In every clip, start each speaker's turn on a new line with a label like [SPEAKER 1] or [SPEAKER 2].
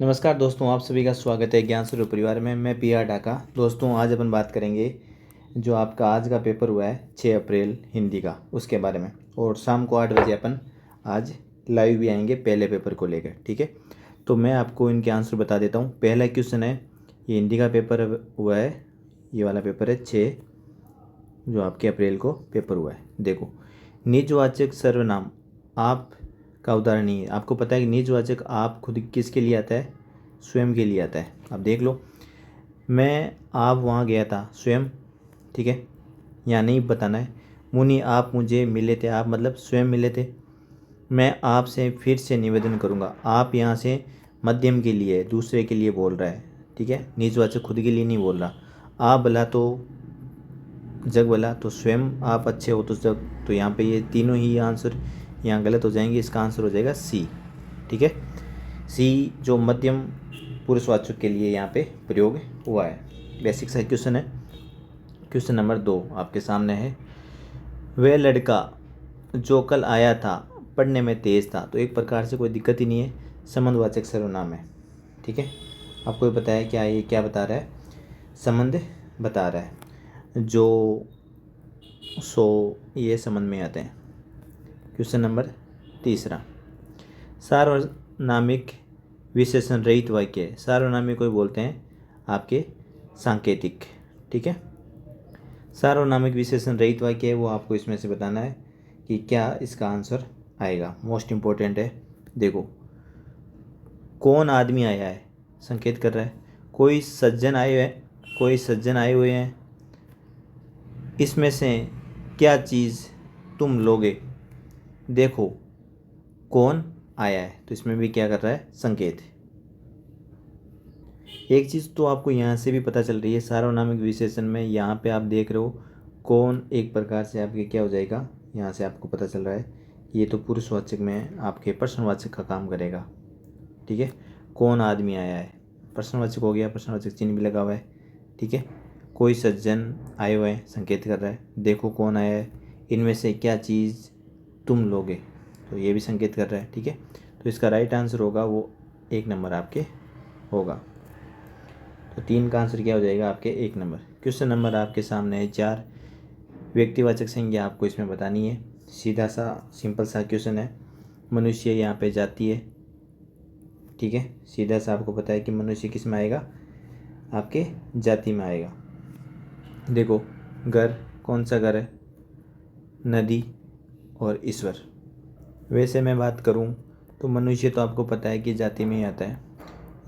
[SPEAKER 1] नमस्कार दोस्तों, आप सभी का स्वागत है ज्ञान स्वरूप परिवार में। मैं पी.आर. ढाका। दोस्तों, आज अपन बात करेंगे जो आपका आज का पेपर हुआ है 6 अप्रैल हिंदी का, उसके बारे में। और शाम को 8 बजे अपन आज लाइव भी आएंगे पहले पेपर को लेकर, ठीक है। तो मैं आपको इनके आंसर बता देता हूँ। पहला क्वेश्चन है, ये हिंदी का पेपर हुआ है, ये वाला पेपर है 6 जो आपके अप्रैल को पेपर हुआ है। देखो, निजवाचक सर्वनाम आप का उदाहरण नहीं है। आपको पता है कि निजवाचक आप खुद किसके लिए आता है? स्वयं के लिए आता है। अब देख लो, मैं आप वहाँ गया था, स्वयं, ठीक है। यहाँ नहीं बताना है। मुनि आप मुझे मिले थे, आप मतलब स्वयं मिले थे। मैं आपसे फिर से निवेदन करूँगा, आप यहाँ से मध्यम के लिए, दूसरे के लिए बोल रहा है, ठीक है। निजवाचक खुद के लिए नहीं बोल रहा। आप भला तो जग भला, तो स्वयं आप अच्छे हो तो जग। तो यहाँ पे ये तीनों ही आंसर यहाँ गलत हो जाएंगे। इसका आंसर हो जाएगा सी, ठीक है। सी जो मध्यम पुरुषवाचक के लिए यहाँ पे प्रयोग हुआ है। बेसिक सा क्वेश्चन है। क्वेश्चन नंबर 2 आपके सामने है, वह लड़का जो कल आया था पढ़ने में तेज था। तो एक प्रकार से कोई दिक्कत ही नहीं है, संबंधवाचक सर्वनाम है, ठीक है। आपको ये पता है क्या ये क्या बता रहा है? संबंध बता रहा है। जो सो ये संबंध में आते हैं। क्वेश्चन नंबर 3, सार्वनामिक विशेषण रहित वाक्य। सार्वनामिक को बोलते हैं आपके सांकेतिक, ठीक है। सार्वनामिक विशेषण रहित वाक्य है, वो आपको इसमें से बताना है कि क्या इसका आंसर आएगा। मोस्ट इम्पोर्टेंट है। देखो, कौन आदमी आया है, संकेत कर रहा है। कोई सज्जन आए हुए हैं, कोई सज्जन आए हुए हैं। इसमें से क्या चीज़ तुम लोगे? देखो कौन आया है, तो इसमें भी क्या कर रहा है? संकेत। एक चीज़ तो आपको यहाँ से भी पता चल रही है, सार्वनामिक विशेषण में यहाँ पे आप देख रहे हो कौन, एक प्रकार से आपके क्या हो जाएगा, यहाँ से आपको पता चल रहा है ये तो पुरुषवाचक में आपके प्रश्नवाचक का काम करेगा, ठीक है। कौन आदमी आया है, प्रश्नवाचक हो गया, प्रश्नवाचक चिन्ह भी लगा हुआ है, ठीक है। कोई सज्जन आए हुए हैं, संकेत कर रहा है। देखो कौन आया है, इनमें से क्या चीज़ तुम लोगे, तो ये भी संकेत कर रहा है, ठीक है। तो इसका राइट आंसर होगा वो 1 नंबर आपके होगा। तो 3 का आंसर क्या हो जाएगा आपके 1 नंबर। क्वेश्चन नंबर आपके सामने है 4, व्यक्तिवाचक संज्ञा आपको इसमें बतानी है। सीधा सा सिंपल सा क्वेश्चन है। मनुष्य यहाँ पे जाती है, ठीक है। सीधा सा आपको पता है कि मनुष्य किस में आएगा? आपके जाति में आएगा। देखो, घर, कौन सा घर है? नदी और ईश्वर। वैसे मैं बात करूं तो मनुष्य तो आपको पता है कि जाति में ही आता है।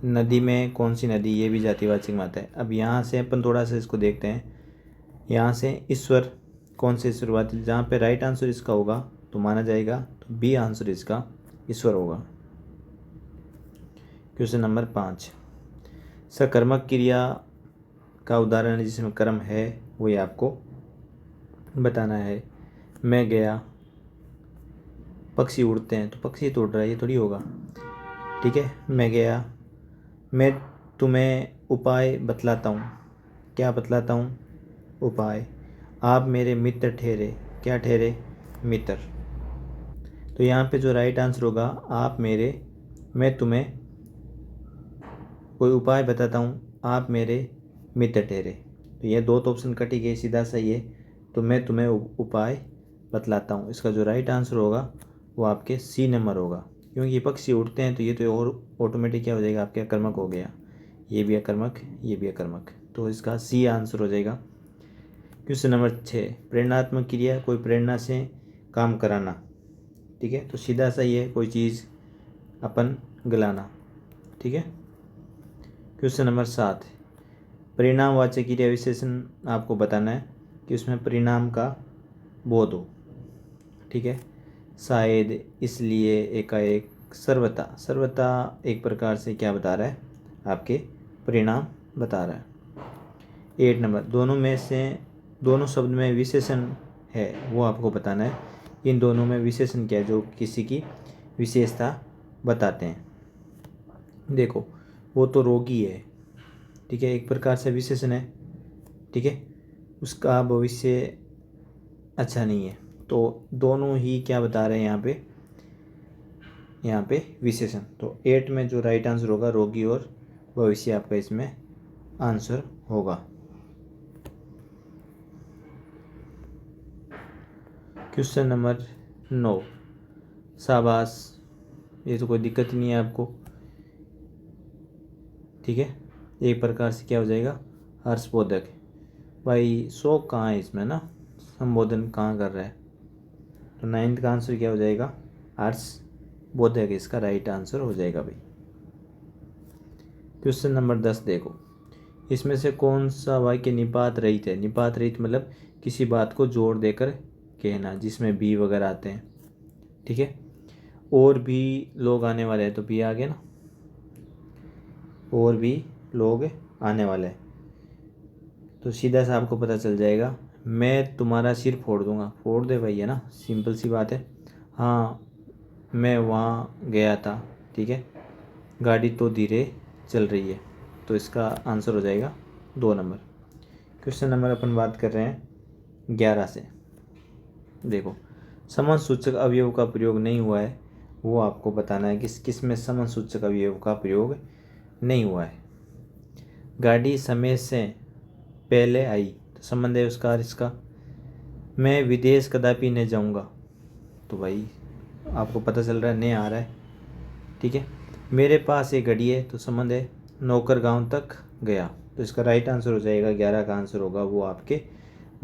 [SPEAKER 1] नदी में कौन सी नदी, ये भी जातिवाचक में आता है। अब यहाँ से अपन थोड़ा सा इसको देखते हैं। यहाँ से ईश्वर, कौन से शुरुआती, जहाँ पे राइट आंसर इसका होगा तो माना जाएगा, तो बी आंसर इसका ईश्वर होगा। क्वेश्चन नंबर 5, सकर्मक क्रिया का उदाहरण जिसमें कर्म है वो ये आपको बताना है। मैं गया, पक्षी उड़ते हैं, तो पक्षी तो उड़ रहा है, ये थोड़ी होगा, ठीक है। मैं गया, मैं तुम्हें उपाय बतलाता हूँ। क्या बतलाता हूँ? उपाय। आप मेरे मित्र ठहरे। क्या ठहरे? मित्र। तो यहाँ पे जो राइट आंसर होगा, आप मेरे, मैं तुम्हें कोई उपाय बताता हूँ, आप मेरे मित्र ठहरे। तो ये दो तो ऑप्शन कटी गए, सीधा सही है। तो मैं तुम्हें उपाय बतलाता हूँ, इसका जो राइट आंसर होगा वो आपके सी नंबर होगा। क्योंकि ये पक्षी उड़ते हैं तो ये तो और ऑटोमेटिक क्या हो जाएगा आपके अकर्मक हो गया। ये भी अकर्मक, ये भी अकर्मक, तो इसका सी आंसर हो जाएगा। क्वेश्चन नंबर 6, प्रेरणात्मक क्रिया, कोई प्रेरणा से काम कराना, ठीक है। तो सीधा सही है, कोई चीज़ अपन गलाना, ठीक है। क्वेश्चन नंबर 7, परिणामवाचक क्रिया विशेषण आपको बताना है कि उसमें परिणाम का बोध हो, ठीक है। शायद, इसलिए, एकाएक, सर्वथा। सर्वथा एक प्रकार से क्या बता रहा है? आपके परिणाम बता रहा है। 8 नंबर, दोनों में से, दोनों शब्द में विशेषण है वो आपको बताना है। इन दोनों में विशेषण क्या है जो किसी की विशेषता बताते हैं? देखो, वो तो रोगी है, ठीक है, एक प्रकार से विशेषण है, ठीक है। उसका भविष्य अच्छा नहीं है। तो दोनों ही क्या बता रहे हैं यहाँ पे? यहाँ पे विशेषण। तो 8 में जो राइट आंसर होगा रोगी और भविष्य आपका इसमें आंसर होगा। क्वेश्चन नंबर 9, शाबाश, ये तो कोई दिक्कत ही नहीं है आपको, ठीक है। एक प्रकार से क्या हो जाएगा, हर्षबोधक। भाई शोक कहाँ है इसमें ना, संबोधन कहाँ कर रहा है, तो 9th का आंसर क्या हो जाएगा, हर्षबोधक इसका राइट आंसर हो जाएगा भाई। क्वेश्चन नंबर 10 देखो, इसमें से कौन सा वाक्य निपात रहित है। निपात रहित मतलब किसी बात को जोड़ देकर कहना, जिसमें बी वगैरह आते हैं, ठीक है। और भी लोग आने वाले हैं, तो बी आ गया ना, और भी लोग आने वाले हैं, तो सीधा सा आपको पता चल जाएगा, मैं तुम्हारा सिर फोड़ दूंगा। फोड़ दे भाई, है ना, सिंपल सी बात है। हाँ मैं वहाँ गया था, ठीक है, गाड़ी तो धीरे चल रही है, तो इसका आंसर हो जाएगा 2 नंबर। क्वेश्चन नंबर अपन बात कर रहे हैं 11 से। देखो, समान सूचक अवयव का प्रयोग नहीं हुआ है, वो आपको बताना है किस किस में समान सूचक अवयव का प्रयोग नहीं हुआ है। गाड़ी समय से पहले आई, तो संबंध है उसका इसका। मैं विदेश कदापि नहीं जाऊंगा, तो भाई आपको पता चल रहा है नहीं आ रहा है, ठीक है। मेरे पास एक घड़ी है, तो संबंध है नौकर गांव तक गया, तो इसका राइट आंसर हो जाएगा 11 का आंसर होगा वो आपके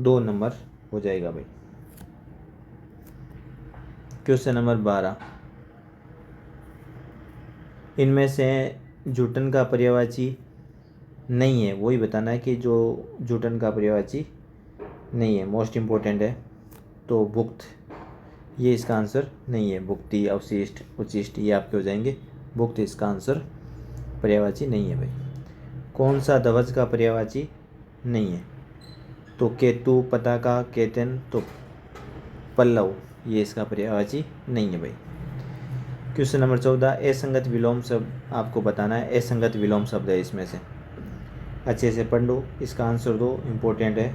[SPEAKER 1] 2 नंबर हो जाएगा भाई। क्वेश्चन नंबर 12, इनमें से जूटन का पर्यायवाची नहीं है, वही बताना है कि जो जूटन का पर्यायवाची नहीं है, मोस्ट इम्पोर्टेंट है। तो भुक्त, ये इसका आंसर नहीं है। भुक्ति, अवशिष्ट, उचिष्ट, ये आपके हो जाएंगे। भुक्त इसका आंसर पर्यायवाची नहीं है भाई। कौन सा ध्वज का पर्यायवाची नहीं है, तो केतु, पताका, केतन, तो पल्लव, ये इसका पर्यायवाची नहीं है भाई। क्वेश्चन नंबर 14, असंगत विलोम शब्द आपको बताना है। असंगत विलोम शब्द है इसमें से, अच्छे से पढ़ लो, इसका आंसर दो, इम्पोर्टेंट है,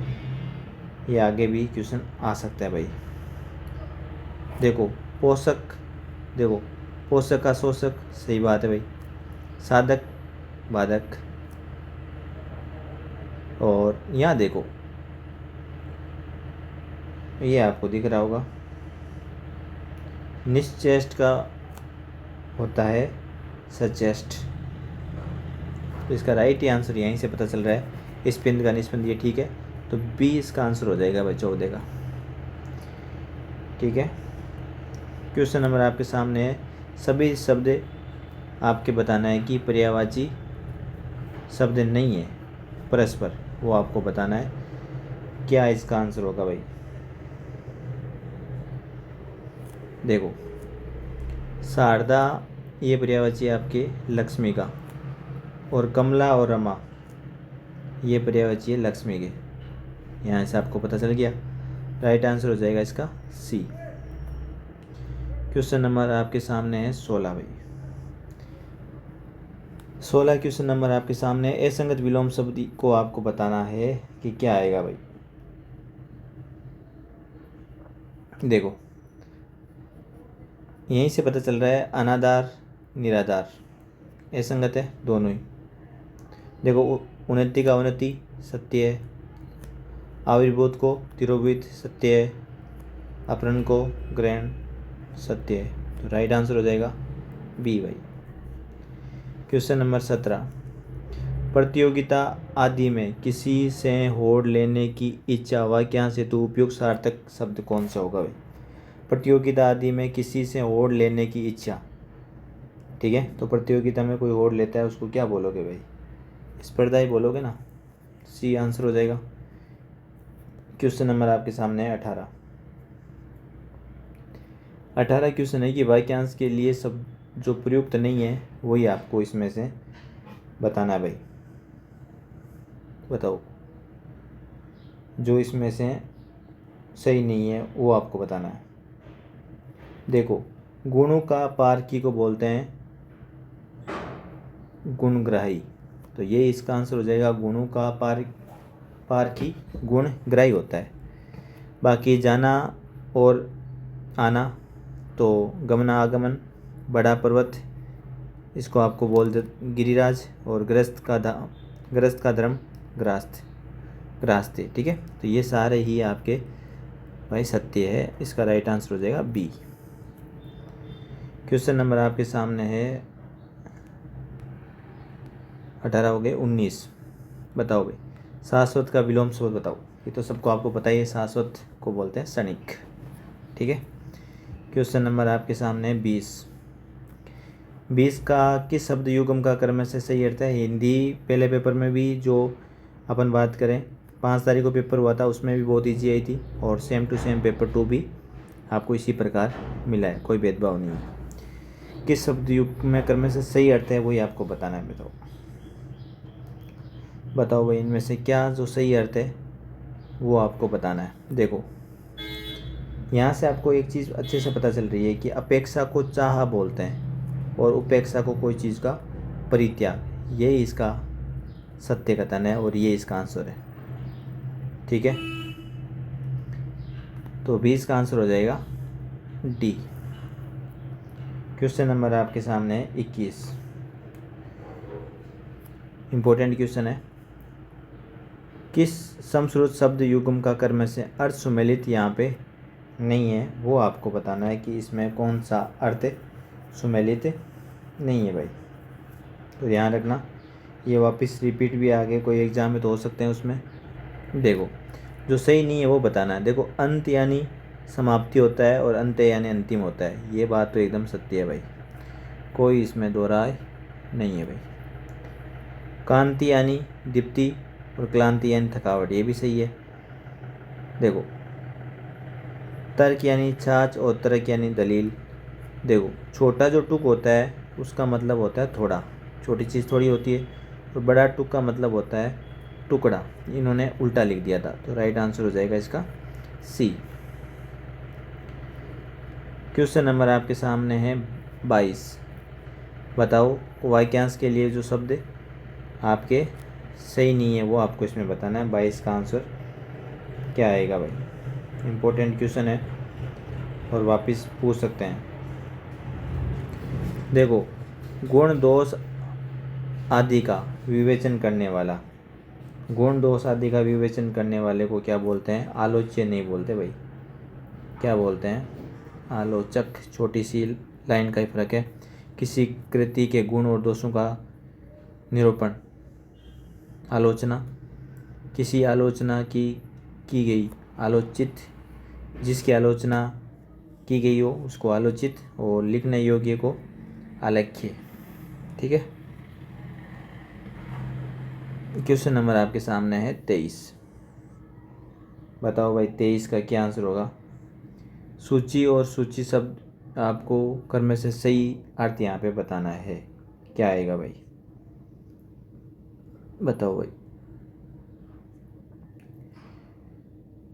[SPEAKER 1] ये आगे भी क्वेश्चन आ सकता है भाई। देखो पोषक, देखो पोषक का शोषक, सही बात है भाई। साधक, बाधक, और यहाँ देखो ये आपको दिख रहा होगा, निश्चेष्ट का होता है सचेष्ट, तो इसका राइट ही आंसर यहीं से पता चल रहा है। स्पिंद का निस्पंद, ये ठीक है, तो बी इसका आंसर हो जाएगा भाई 14 का, ठीक है। क्वेश्चन नंबर आपके सामने है, सभी शब्द आपके बताना है कि पर्यायवाची शब्द नहीं है परस्पर, वो आपको बताना है, क्या इसका आंसर होगा भाई। देखो शारदा, ये पर्यायवाची आपके लक्ष्मी का, और कमला और रमा, ये पर्यायवाची है लक्ष्मी के। यहाँ से आपको पता चल गया, राइट आंसर हो जाएगा इसका सी। क्वेश्चन नंबर आपके सामने है 16 भाई। 16 क्वेश्चन नंबर आपके सामने, असंगत विलोम शब्द को आपको बताना है कि क्या आएगा भाई। देखो यहीं से पता चल रहा है, अनादार, निराधार, असंगत है दोनों ही। देखो उन्नति का अवनति सत्य है, आविर्भूत को तिरोभित सत्य है, अपहरण को ग्रहण सत्य है, तो राइट आंसर हो जाएगा बी भाई। क्वेश्चन नंबर 17, प्रतियोगिता आदि में किसी से होड़ लेने की इच्छा वाक्यांश हेतु उपयुक्त सार्थक शब्द कौन सा होगा भाई। प्रतियोगिता आदि में किसी से होड़ लेने की इच्छा, ठीक है, तो प्रतियोगिता में कोई होड़ लेता है उसको क्या बोलोगे भाई, स्पर्धा ही बोलोगे ना, सी आंसर हो जाएगा। क्वेश्चन नंबर आपके सामने है 18 क्वेश्चन है कि वाक्यांश के लिए सब जो प्रयुक्त नहीं है वही आपको इसमें से बताना है भाई। बताओ जो इसमें से सही नहीं है वो आपको बताना है। देखो गुणों का पारखी को बोलते हैं गुणग्राही, तो ये इसका आंसर हो जाएगा। गुणों का पारखी गुणग्राही होता है। बाकी जाना और आना, तो गमनागमन बड़ा पर्वत, इसको आपको बोल दे गिरिराज, और ग्रस्त का धर्म ग्रास्ते। ठीक है, तो ये सारे ही आपके भाई सत्य है। इसका राइट आंसर हो जाएगा बी। क्वेश्चन नंबर आपके सामने है 18 हो गए। 19 बताओ भाई, शाश्वत का विलोम स्रोत बताओ। ये तो सबको आपको पता ही है, शाश्वत को बोलते हैं क्षणिक। ठीक है, क्वेश्चन नंबर आपके सामने है 20 का किस शब्द युग्म का कर्म से सही अर्थ है। हिंदी पहले पेपर में भी जो अपन बात करें 5 तारीख को पेपर हुआ था, उसमें भी बहुत ईजी आई थी, और सेम टू सेम पेपर 2 भी आपको इसी प्रकार मिला है, कोई भेदभाव नहीं है। किस शब्द युग्म में कर्म से सही अर्थ है वही आपको बताना है। बताओ भाई, इनमें से क्या जो सही अर्थ है वो आपको बताना है। देखो, यहाँ से आपको एक चीज़ अच्छे से पता चल रही है कि अपेक्षा को चाह बोलते हैं, और उपेक्षा को कोई चीज़ का परित्याग। ये इसका सत्य कथन है, और ये इसका आंसर है। ठीक है, तो 20 का आंसर हो जाएगा डी। क्वेश्चन नंबर आपके सामने है 21। इंपॉर्टेंट क्वेश्चन है। किस समश्रुत शब्द युग्म का कर्म से अर्थ सुमेलित यहाँ पे नहीं है, वो आपको बताना है कि इसमें कौन सा अर्थ सुमेलित नहीं है भाई। तो ध्यान रखना, ये वापस रिपीट भी आगे कोई एग्जाम में तो हो सकते हैं उसमें। देखो, जो सही नहीं है वो बताना है। देखो, अंत यानी समाप्ति होता है, और अंत यानी अंतिम होता है। ये बात तो एकदम सत्य है भाई, कोई इसमें दो राय नहीं है भाई। कांति यानी दीप्ति, और क्लांति यानी थकावट, ये भी सही है। देखो, तर्क यानी छाछ, और तर्क यानी दलील। देखो, छोटा जो टुक होता है उसका मतलब होता है थोड़ा, छोटी चीज़ थोड़ी होती है, और बड़ा टुक का मतलब होता है टुकड़ा। इन्होंने उल्टा लिख दिया था, तो राइट आंसर हो जाएगा इसका सी। क्वेश्चन नंबर आपके सामने है 22। बताओ, वाक्यांश के लिए जो शब्द आपके सही नहीं है वो आपको इसमें बताना है। 22 का आंसर क्या आएगा भाई। इम्पोर्टेंट क्वेश्चन है, और वापस पूछ सकते हैं। देखो, गुण दोष आदि का विवेचन करने वाला, गुण दोष आदि का विवेचन करने वाले को क्या बोलते हैं? आलोच्य नहीं बोलते भाई, क्या बोलते हैं? आलोचक। छोटी सी लाइन का ही फर्क है। किसी कृति के गुण और दोषों का निरूपण, आलोचना। किसी आलोचना की गई, आलोचित। जिसकी आलोचना की गई हो उसको आलोचित, और लिखने योग्य को आलेख्य। ठीक है, क्वेश्चन नंबर आपके सामने है 23। बताओ भाई, 23 का क्या आंसर होगा? सूची और सूची शब्द आपको कर्म से सही अर्थ यहाँ पे बताना है। क्या आएगा भाई, बताओ भाई।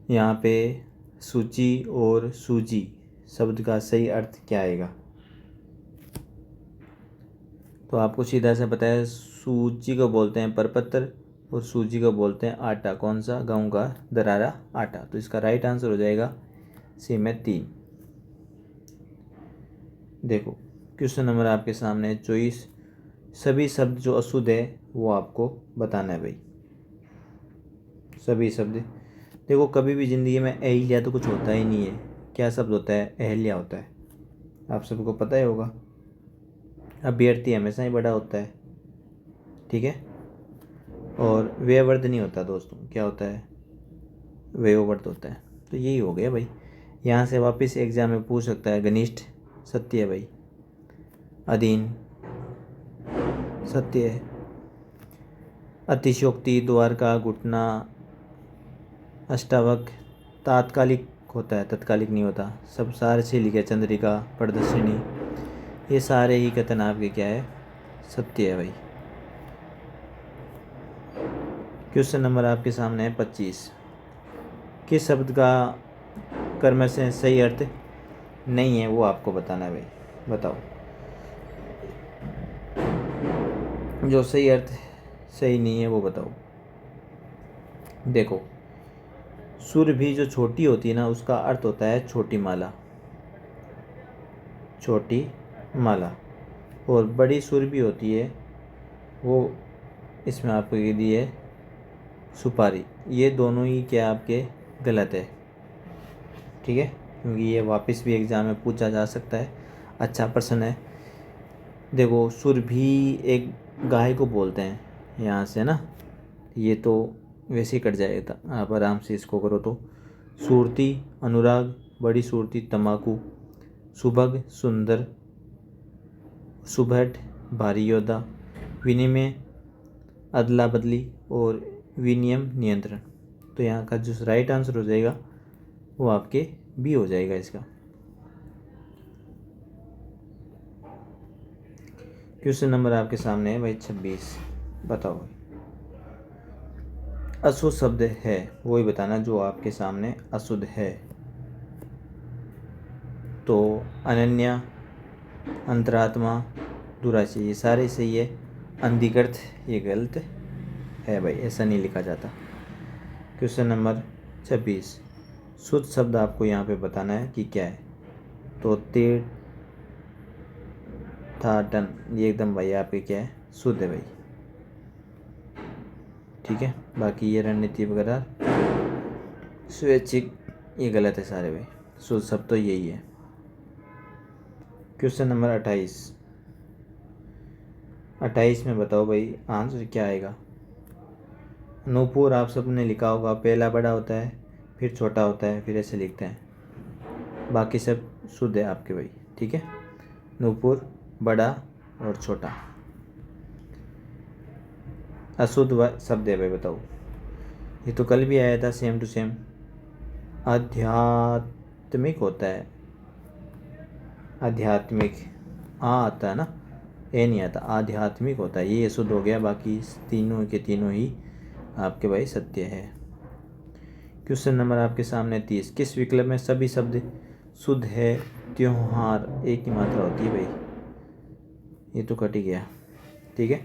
[SPEAKER 1] यहाँ पे सूची और सूजी शब्द का सही अर्थ क्या आएगा? तो आपको सीधा सा पता है, सूजी को बोलते हैं परपत्र, और सूजी को बोलते हैं आटा। कौन सा? गेहूं का दरारा आटा। तो इसका राइट आंसर हो जाएगा सी में 3। देखो, क्वेश्चन नंबर आपके सामने है 24। सभी शब्द जो अशुद्ध है वो आपको बताना है भाई। सभी शब्द, देखो कभी भी ज़िंदगी में अहिल्या तो कुछ होता ही नहीं है। क्या शब्द होता है? अहिल्या होता है, आप सबको पता ही होगा। अभ्यर्थी हमेशा ही बड़ा होता है, ठीक है। और व्यवर्ध नहीं होता दोस्तों, क्या होता है? व्यवर्ध होता है। तो यही हो गया भाई। यहाँ से वापस एग्जाम में पूछ सकता है। घनिष्ठ सत्य है भाई, अधीन सत्य है, अतिशयोक्ति, द्वारका, घुटना, अष्टावक तात्कालिक होता है, तत्कालिक नहीं होता। सब सारे से लिखे, चंद्रिका, प्रदर्शिनी, ये सारे ही कथन आपके क्या है? सत्य है भाई। क्वेश्चन नंबर आपके सामने है 25। किस शब्द का कर्म से सही अर्थ नहीं है वो आपको बताना है भाई। बताओ, जो सही अर्थ सही नहीं है वो बताओ। देखो, सुर भी जो छोटी होती है ना, उसका अर्थ होता है छोटी माला। छोटी माला। और बड़ी सुर भी होती है, वो इसमें आपको ये दी है सुपारी। ये दोनों ही क्या आपके गलत है, ठीक है, क्योंकि ये वापस भी एग्ज़ाम में पूछा जा सकता है। अच्छा प्रश्न है। देखो सुर भी एक गाय को बोलते हैं यहाँ से ना, ये तो वैसे ही कट जाएगा, आप आराम से इसको करो तो। सूरती अनुराग, बड़ी सूरती तम्बाकू, सुभग सुंदर, सुभट भारी योद्धा, विनिमय अदला बदली, और विनियम नियंत्रण। तो यहाँ का जो राइट आंसर हो जाएगा वो आपके बी हो जाएगा इसका। क्वेश्चन नंबर आपके सामने है भाई 26। बताओ अशुद्ध शब्द है, वही बताना जो आपके सामने अशुद्ध है। तो अनन्या, अंतरात्मा, दुराशय, ये सारे सही है। अंधिकृत ये गलत है भाई, ऐसा नहीं लिखा जाता। Question number 26। शुद्ध शब्द आपको यहाँ पे बताना है कि क्या है। तो तीर्थाटन, ये एकदम भाई आपके क्या है, शुद्ध है भाई, ठीक है। बाकी ये रणनीति वगैरह स्वैच्छिक, ये गलत है सारे भाई, शुद्ध शब्द तो यही है। क्वेश्चन नंबर 28 में बताओ भाई आंसर क्या आएगा। नूपुर आप सबने लिखा होगा, पहला बड़ा होता है, फिर छोटा होता है, फिर ऐसे लिखते हैं। बाकी सब शुद्ध है आपके भाई, ठीक है। नूपुर बड़ा और छोटा। अशुद्ध शब्द है भाई, बताओ। ये तो कल भी आया था सेम टू सेम। आध्यात्मिक होता है, आध्यात्मिक आता है ना, ए नहीं आता, आध्यात्मिक होता है, ये शुद्ध हो गया। बाकी तीनों के तीनों ही आपके भाई सत्य है। क्वेश्चन नंबर आपके सामने 30। किस विकल्प में सभी शब्द शुद्ध है। त्योहार एक ही मात्रा होती है भाई, ये तो कट ही गया, ठीक है।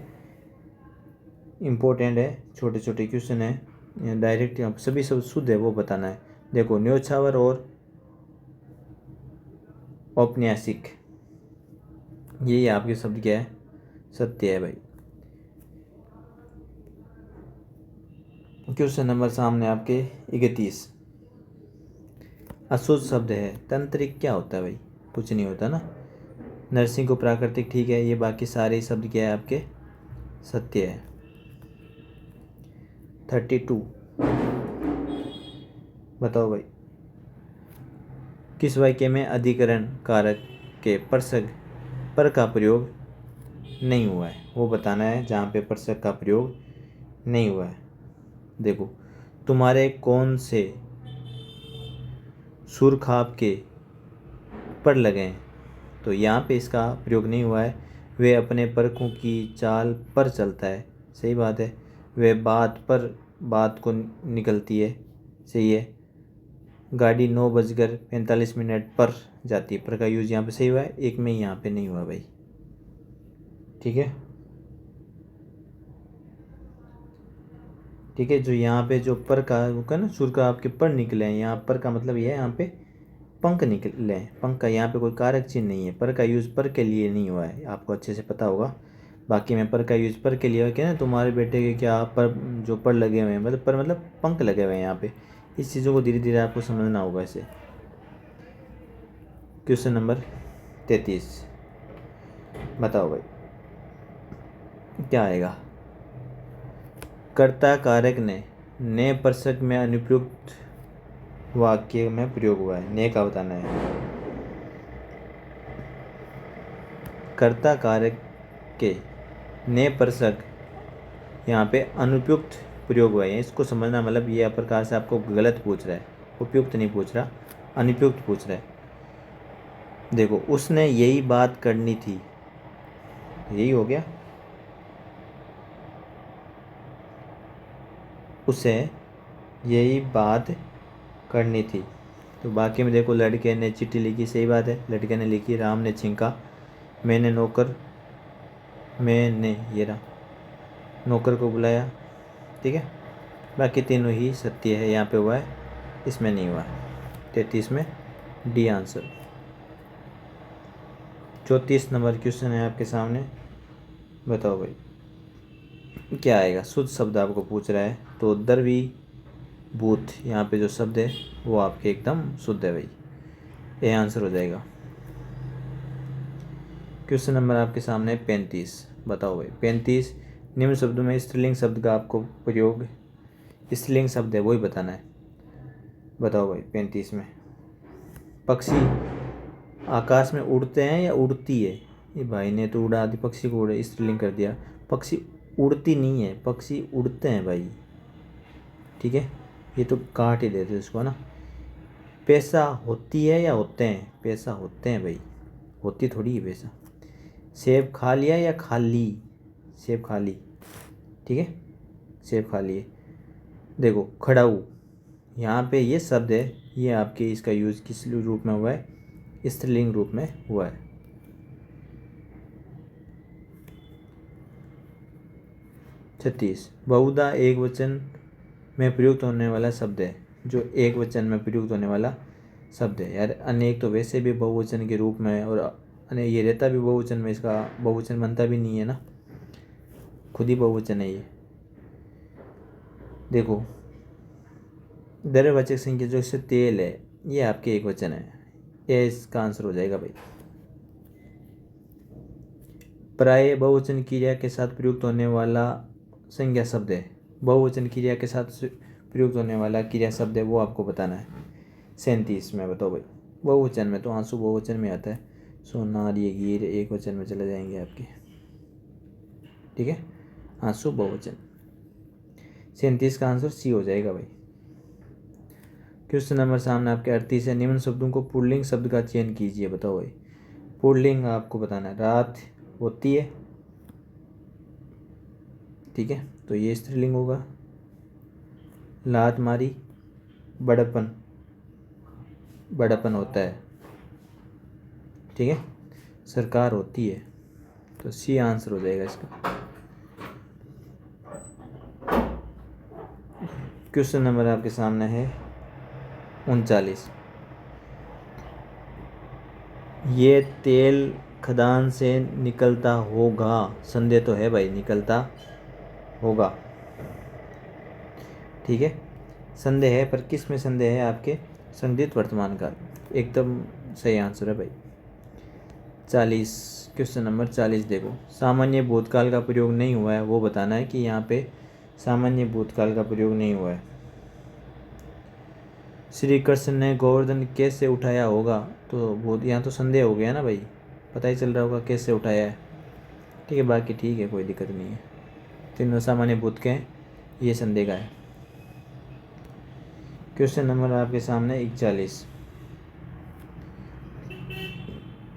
[SPEAKER 1] इम्पोर्टेंट है, छोटे छोटे क्वेश्चन है, डायरेक्ट सभी शब्द शुद्ध है वो बताना है। देखो न्योछावर और औपन्यासिक, यही आपके शब्द क्या है, सत्य है भाई। क्वेश्चन नंबर सामने आपके 31। अशुद्ध शब्द है, तंत्रिक क्या होता है भाई, कुछ नहीं होता ना। नरसिंह को प्राकृतिक, ठीक है। ये बाकी सारे शब्द क्या है आपके सत्य है। 32 बताओ भाई, किस वाक्य में अधिकरण कारक के परसग पर का प्रयोग नहीं हुआ है, वो बताना है जहाँ पे परसग का प्रयोग नहीं हुआ है। देखो तुम्हारे कौन से सुर खाप के पर लगे हैं, तो यहाँ पे इसका प्रयोग नहीं हुआ है। वे अपने परखों की चाल पर चलता है, सही बात है। वे बात पर बात को निकलती है, सही है। गाड़ी 9:45 पर जाती है, पर का यूज यहाँ पे सही हुआ है, एक में यहाँ पे नहीं हुआ भाई, ठीक है। ठीक है, जो यहाँ पे जो पर का ना सुर का आपके पर निकले हैं, यहाँ पर का मतलब ये है यहाँ पे पंख निकले हैं। पंख का यहाँ पे कोई कारक चिन्ह नहीं है, पर का यूज़ पर के लिए नहीं हुआ है, आपको अच्छे से पता होगा। बाकी में पर का यूज़ पर के लिए हुआ क्या ना, तुम्हारे बेटे के क्या पर जो पर लगे हुए हैं, मतलब पर मतलब पंख लगे हुए हैं यहाँ पे। इस चीज़ों को धीरे धीरे आपको समझना होगा इसे। क्वेश्चन नंबर 33 बताओ भाई क्या आएगा। कर्ता कारक ने परसक में अनुपयुक्त वाक्य में प्रयोग हुआ है, ने का बताना है। कर्ता कारक के ने परसक यहाँ पे अनुपयुक्त प्रयोग हुआ है, इसको समझना। मतलब ये प्रकार से आपको गलत पूछ रहा है, उपयुक्त नहीं पूछ रहा, अनुपयुक्त पूछ रहा है। देखो उसने यही बात करनी थी, यही हो गया। उसे यही बात करनी थी। तो बाकी में देखो लड़के ने चिट्ठी लिखी, सही बात है, लड़के ने लिखी। राम ने छींका, मैंने ये रहा नौकर को बुलाया, ठीक है। बाकी तीनों ही सत्य है, यहाँ पे हुआ है, इसमें नहीं हुआ है। 33 में डी आंसर। 34 नंबर क्वेश्चन है आपके सामने। बताओ भाई क्या आएगा। शुद्ध शब्द आपको पूछ रहा है, तो द्रवी भूत यहाँ पे जो शब्द है वो आपके एकदम शुद्ध है भाई, ये आंसर हो जाएगा। क्वेश्चन नंबर आपके सामने 35। बताओ भाई 35 निम्न शब्दों में स्त्रीलिंग शब्द का आपको प्रयोग, स्त्रीलिंग शब्द है वही बताना है। बताओ भाई 35 में पक्षी आकाश में उड़ते हैं या उड़ती है। ये भाई ने तो उड़ा दी, पक्षी को उड़े स्त्रीलिंग कर दिया। पक्षी उड़ती नहीं है, पक्षी उड़ते हैं भाई, ठीक है, ये तो काट ही देते इसको ना। पैसा होती है या होते हैं, पैसा होते हैं भाई, होती थोड़ी है पैसा। सेब खा लिया या खाली, सेब खाली, ठीक है, सेब खा लिए। देखो खड़ाऊ, यहाँ पे ये शब्द है, ये आपके इसका यूज़ किस रूप में हुआ है, स्त्रीलिंग रूप में हुआ है। छत्तीस बहुधा एक वचन में प्रयुक्त होने वाला शब्द है, जो एक वचन में प्रयुक्त होने वाला शब्द है। यार अनेक तो वैसे भी बहुवचन के रूप में है, और ये रहता भी बहुवचन में, इसका बहुवचन बनता भी नहीं है ना, खुद ही बहुवचन है ये। देखो द्रव्यवाचक संख्या जो इससे तेल है, ये आपके एक वचन है, ये इसका आंसर हो जाएगा भाई। प्राय बहुवचन क्रिया के साथ प्रयुक्त होने वाला संज्ञा शब्द है, बहुवचन क्रिया के साथ प्रयुक्त होने वाला क्रिया शब्द है, वो आपको बताना है। 37 में बताओ भाई, बहुवचन में तो आंसू बहुवचन में आता है, सोनार ये गिर एक वचन में चले जाएंगे आपके, ठीक है, आंसू बहुवचन। 37 का आंसर सी हो जाएगा भाई। क्वेश्चन नंबर सामने आपके 38 है। निम्न शब्दों को पुल्लिंग शब्द का चयन कीजिए। बताओ भाई पुल्लिंग आपको बताना है। रात होती है, ठीक है, तो ये स्त्रीलिंग होगा। लात मारी, बड़प्पन, बड़प्पन होता है, ठीक है, सरकार होती है, तो सी आंसर हो जाएगा इसका। क्वेश्चन नंबर आपके सामने है 39। ये तेल खदान से निकलता होगा, संदेह तो है भाई, निकलता होगा, ठीक है, संदेह है, पर किस में संदेह है आपके, संदिग्ध वर्तमान काल, एकदम सही आंसर है भाई। 40 क्वेश्चन नंबर 40 देखो, सामान्य भूतकाल का प्रयोग नहीं हुआ है, वो बताना है कि यहाँ पे सामान्य भूतकाल का प्रयोग नहीं हुआ है। श्री कृष्ण ने गोवर्धन कैसे उठाया होगा, तो बहुत यहाँ तो संदेह हो गया ना भाई, पता ही चल रहा होगा कैसे उठाया है, ठीक है, बाकी ठीक है, कोई दिक्कत नहीं है, तीनों सामान्य भूत के हैं, ये संदेह का है। क्वेश्चन नंबर आपके सामने 41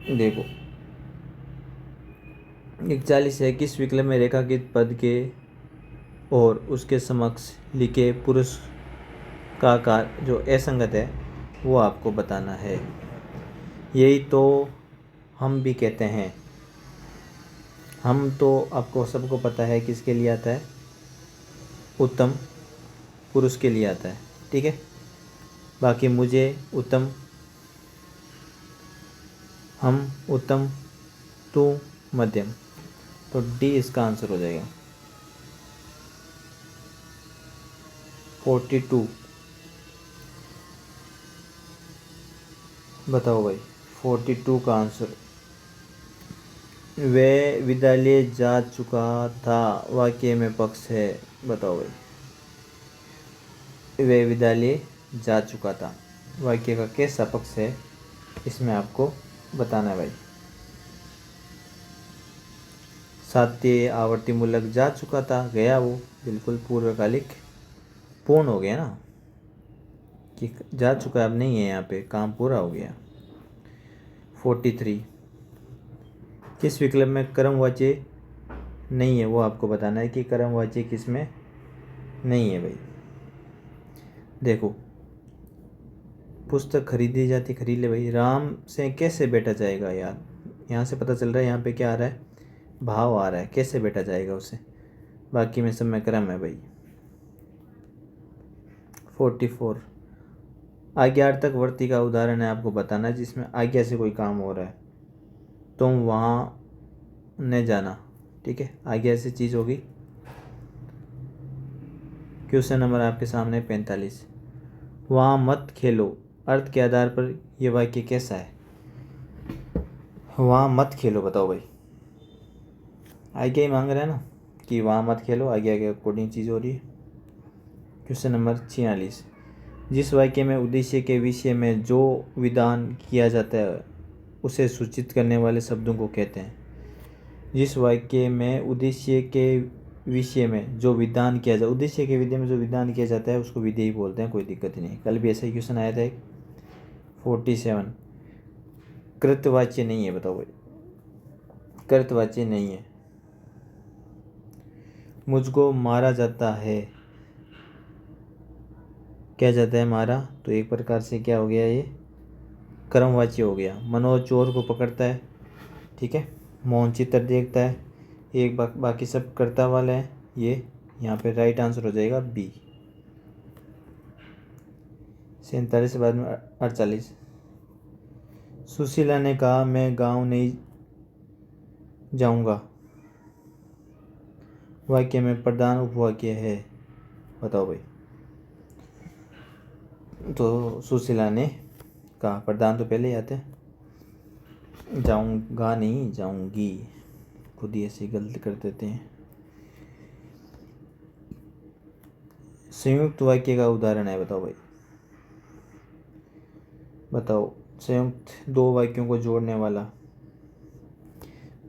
[SPEAKER 1] देखो, 41 है। किस विकल्प में रेखांकित पद के और उसके समक्ष लिखे पुरुष का आकार जो असंगत है, वो आपको बताना है। यही तो हम भी कहते हैं, हम तो आपको सबको पता है किसके लिए आता है, उत्तम पुरुष के लिए आता है, ठीक है, बाकी मुझे उत्तम, हम उत्तम, तू मध्यम, तो डी इसका आंसर हो जाएगा। 42 बताओ भाई 42 का आंसर, वह विद्यालय जा चुका था, वाक्य में पक्ष है। बताओ भाई वह विद्यालय जा चुका था, वाक्य का कैसा पक्ष है, इसमें आपको बताना है भाई। सात्य आवर्ती मूलक जा चुका था, गया वो, बिल्कुल पूर्वकालिक पूर्ण हो गया ना, कि जा चुका अब नहीं है, यहाँ पे काम पूरा हो गया। 43 किस विकल्प में कर्मवाच्य नहीं है, वो आपको बताना है कि कर्मवाच्य किस में नहीं है भाई। देखो पुस्तक खरीदी जाती, खरीद ले भाई, राम से कैसे बेटा जाएगा यार, यहाँ से पता चल रहा है यहाँ पे क्या आ रहा है, भाव आ रहा है, कैसे बेटा जाएगा उससे, बाकी में सब में क्रम है भाई। 44 आज्ञार्थक वर्ती का उदाहरण है, आपको बताना है जिसमें आज्ञा से कोई काम हो रहा है, तुम वहाँ न जाना। ठीक है, आगे ऐसी चीज़ होगी। क्वेश्चन नंबर आपके सामने 45। वहाँ मत खेलो, अर्थ के आधार पर यह वाक्य कैसा है? वहाँ मत खेलो, बताओ भाई। आगे ही मांग रहे हैं ना कि वहाँ मत खेलो, आगे आगे अकॉर्डिंग चीज़ हो रही है। Question number 46। जिस वाक्य में उद्देश्य के विषय में जो विधान किया जाता है उसे सूचित करने वाले शब्दों को कहते हैं। जिस वाक्य में उद्देश्य के विषय में जो विधान किया जाए, उद्देश्य के विषय में जो विधान किया जाता है उसको विधेय बोलते हैं, कोई दिक्कत नहीं। कल भी ऐसा ही क्वेश्चन आया था 47। कृतवाच्य नहीं है, बताओ भाई। कृतवाच्य नहीं है। मुझको मारा जाता है, क्या जाता है? मारा। तो एक प्रकार से क्या हो गया? ये कर्मवाच्य हो गया। मनोज चोर को पकड़ता है, ठीक है। मोहन चित्र देखता है, एक बाकी सब कर्ता वाला है। ये यहाँ पे राइट आंसर हो जाएगा बी। 47 के बाद में 48। सुशीला ने कहा मैं गांव नहीं जाऊंगा। वाक्य में प्रधान उपवाक्य है, बताओ भाई। तो सुशीला ने कहा, प्रधान तो पहले ही आते हैं। जाऊंगा नहीं, जाऊंगी, खुद ही ऐसी गलती कर देते हैं। संयुक्त वाक्य का उदाहरण है, बताओ भाई। बताओ, संयुक्त दो वाक्यों को जोड़ने वाला।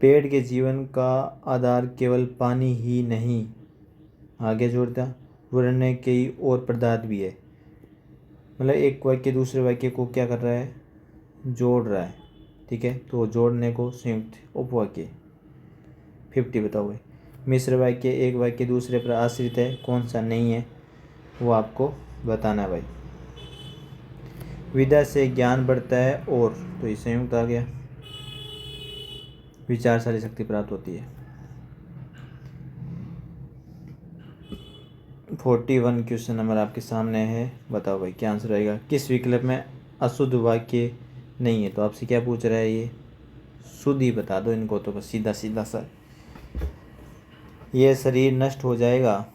[SPEAKER 1] पेड़ के जीवन का आधार केवल पानी ही नहीं, आगे जोड़ता, वरन कई और पदार्थ भी है। मतलब एक वाक्य दूसरे वाक्य को क्या कर रहा है? जोड़ रहा है, ठीक है। तो जोड़ने को संयुक्त उपवाक्य। 50 बताओ भाई। मिश्र वाक्य एक वाक्य दूसरे पर आश्रित है, कौन सा नहीं है वो आपको बताना है भाई। विद्या से ज्ञान बढ़ता है और, तो ये संयुक्त आ गया। विचारशाली शक्ति प्राप्त होती है। 41 क्वेश्चन नंबर आपके सामने है, बताओ भाई क्या आंसर आएगा। किस विकल्प में अशुद्ध वाक्य नहीं है? तो आपसे क्या पूछ रहा है? ये शुद्ध ही बता दो इनको, तो बस सीधा सीधा सा। ये शरीर नष्ट हो जाएगा,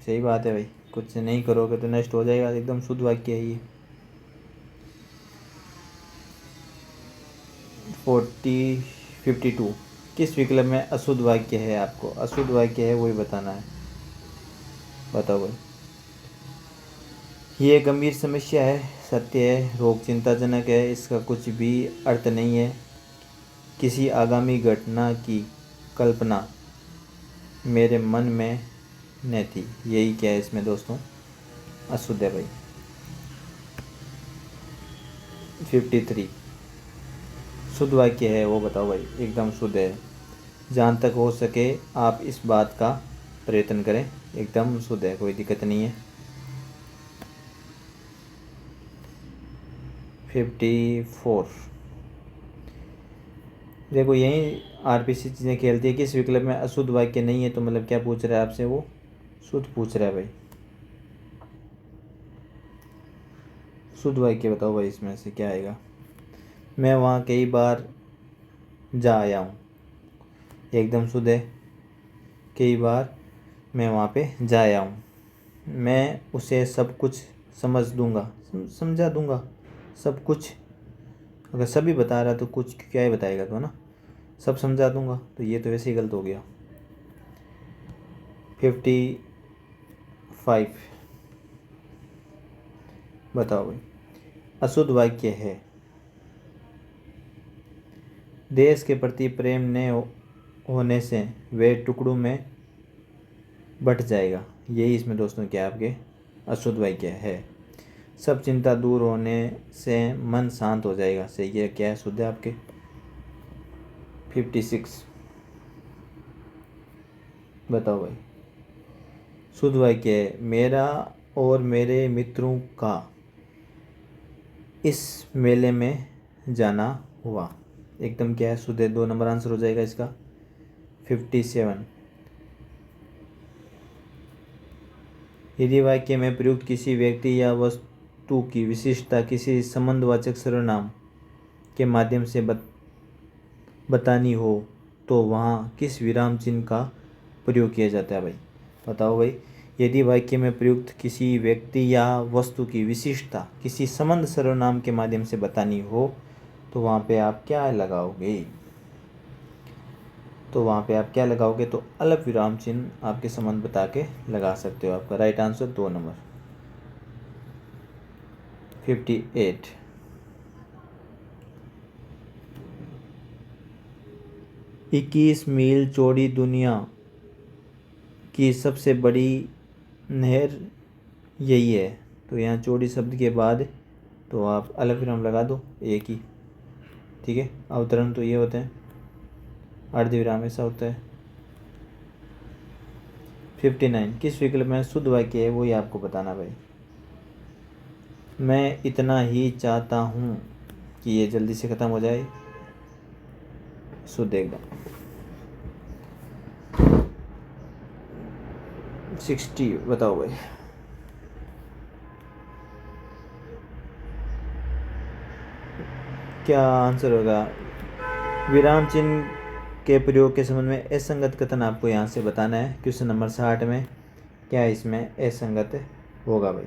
[SPEAKER 1] सही बात है भाई, कुछ नहीं करोगे तो नष्ट हो जाएगा, एकदम शुद्ध वाक्य है ये। 52 किस विकल्प में अशुद्ध वाक्य है? आपको अशुद्ध वाक्य है वही बताना है, बताओ भाई। ये गंभीर समस्या है, सत्य है, रोग चिंताजनक है, इसका कुछ भी अर्थ नहीं है। किसी आगामी घटना की कल्पना मेरे मन में न थी, यही क्या है इसमें दोस्तों? अशुद्ध है भाई। 53 शुद्ध वाक्य है वो बताओ भाई, एकदम शुद्ध है। जहाँ तक हो सके आप इस बात का प्रयत्न करें, एकदम शुद्ध है, कोई दिक्कत नहीं है। 54 देखो, यही आरपीसी चीज़ें खेलती है। किस विकल्प में अशुद्ध वाक्य नहीं है? तो मतलब क्या पूछ रहा है आपसे? वो शुद्ध पूछ रहा है भाई। शुद्ध वाक्य बताओ भाई, इसमें से क्या आएगा? मैं वहाँ कई बार जा आया हूँ, एकदम शुद्ध है। कई बार मैं वहाँ पे जा आया हूँ। मैं उसे सब कुछ समझ दूँगा, समझा दूँगा सब कुछ। अगर सभी बता रहा तो कुछ क्या ही बताएगा, तो ना सब समझा दूँगा, तो ये तो वैसे ही गलत हो गया। 55 बताओ भाई, अशुद्ध वाक्य है। देश के प्रति प्रेम न होने से वे टुकड़ों में बट जाएगा, यही इसमें दोस्तों क्या आपके अशुद्ध वाक्य है। सब चिंता दूर होने से मन शांत हो जाएगा, सही है, क्या है? शुद्ध है आपके। 56 बताओ भाई, शुद्ध वाक्य है। मेरा और मेरे मित्रों का इस मेले में जाना हुआ, एकदम क्या है? शुद्ध है, 2 नंबर आंसर हो जाएगा इसका। 57 यदि वाक्य में प्रयुक्त किसी व्यक्ति या वस्तु की विशिष्टता किसी संबंधवाचक सर्वनाम के माध्यम से बतानी हो तो वहाँ किस विराम चिन्ह का प्रयोग किया जाता है भाई? बताओ भाई। यदि वाक्य में प्रयुक्त किसी व्यक्ति या वस्तु की विशिष्टता किसी संबंध सर्वनाम के माध्यम से बतानी हो तो वहाँ पे आप क्या लगाओगे? तो अल्प विराम चिन्ह आपके संबंध बता के लगा सकते हो। आपका राइट आंसर 2 नंबर 58। 21 मील चौड़ी दुनिया की सबसे बड़ी नहर यही है। तो यहाँ चौड़ी शब्द के बाद तो आप अल्प विराम लगा दो एक ही। ठीक है, अवतरण तो ये होते हैं, अर्धविराम ऐसा होता है। 59 किस विकल्प में शुद्ध वाक्य है वो ये आपको बताना भाई। मैं इतना ही चाहता हूँ कि ये जल्दी से ख़त्म हो जाए, शुद्ध एकदम। 60 बताओ भाई। क्या आंसर होगा? विराम चिन्ह के प्रयोग के संबंध में असंगत कथन आपको यहाँ से बताना है। क्वेश्चन नंबर 60 में क्या इसमें असंगत होगा भाई?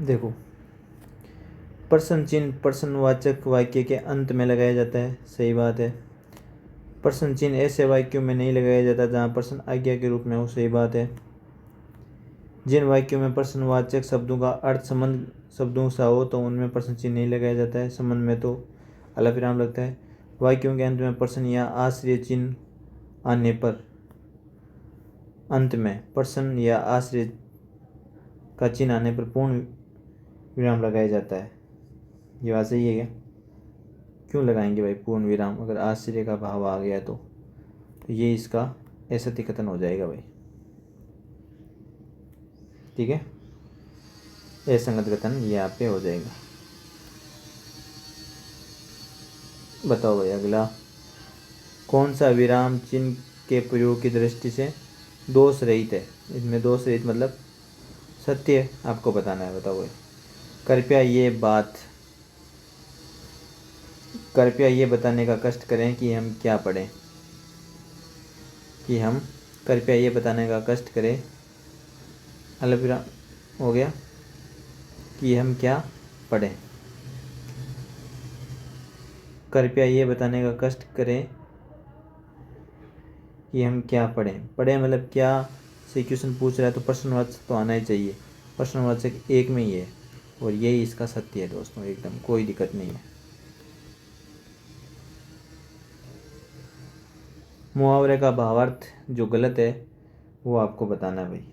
[SPEAKER 1] देखो, प्रश्न चिन्ह प्रश्नवाचक वाक्य के अंत में लगाया जाता है, सही बात है। प्रश्न चिन्ह ऐसे वाक्यों में नहीं लगाया जाता जहाँ प्रश्न आज्ञा के रूप में हो, सही बात है। जिन वाक्यों में प्रश्नवाचक शब्दों का अर्थ संबंध शब्दों सा हो तो उनमें प्रश्न चिन्ह नहीं लगाया जाता है, संबंध में तो अल्प विराम लगता है। वाक्यों के अंत में प्रश्न या आश्रय चिन्ह आने पर अंत में प्रश्न या आश्रय का चिन्ह आने पर पूर्ण विराम लगाया जाता है। ये बात सही है क्या? क्यों लगाएंगे भाई पूर्ण विराम? अगर आश्चर्य का भाव आ गया तो ये इसका असत्य कथन हो जाएगा भाई। ठीक है, असंगत कथन ये यहाँ पे हो जाएगा। बताओ भाई अगला कौन सा विराम चिन्ह के प्रयोग की दृष्टि से दोष रहित है? इसमें दोष रहित मतलब सत्य है, आपको बताना है। बताओ भाई। कृपया ये बताने का कष्ट करें कि हम क्या पढ़ें। कृपया ये बताने का कष्ट करें, अल्प विराम हो गया, कि हम क्या पढ़ें। कृपया ये बताने का कष्ट करें कि हम क्या पढ़ें मतलब क्या से क्वेश्चन पूछ रहा है तो प्रश्नवाचक तो आना ही चाहिए। प्रश्नवाचक एक में ही है और यही इसका सत्य है दोस्तों, एकदम कोई दिक्कत नहीं है। मुहावरे का भावार्थ जो गलत है वो आपको बताना है भाई।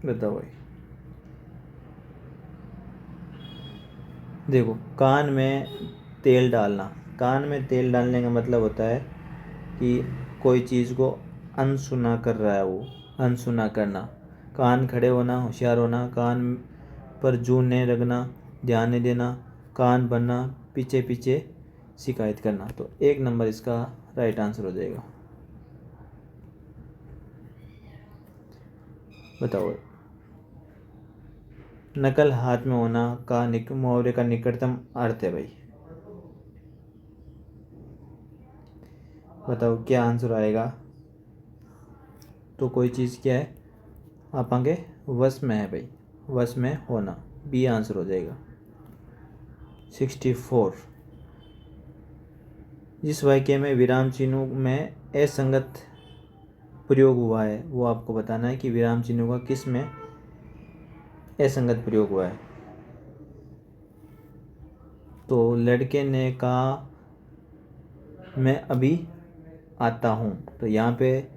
[SPEAKER 1] बताओ भाई। देखो, कान में तेल डालने का मतलब होता है कि कोई चीज़ को अनसुना कर रहा है, वो अनसुना करना। कान खड़े होना, होशियार होना, कान पर जूं नहीं रखना, ध्यान नहीं देना, कान बनना, पीछे पीछे शिकायत करना। तो 1 नंबर इसका राइट आंसर हो जाएगा। बताओ। नकल हाथ में होना का मुहावरे का निकटतम अर्थ है भाई। बताओ क्या आंसर आएगा? तो कोई चीज़ क्या है आप आगे वश में है भाई, वश में होना, बी आंसर हो जाएगा। 64 जिस वाक्य में विराम चिन्हों में असंगत प्रयोग हुआ है वो आपको बताना है कि विराम चिन्हों का किस में असंगत प्रयोग हुआ है। तो लड़के ने कहा मैं अभी आता हूँ, तो यहाँ पे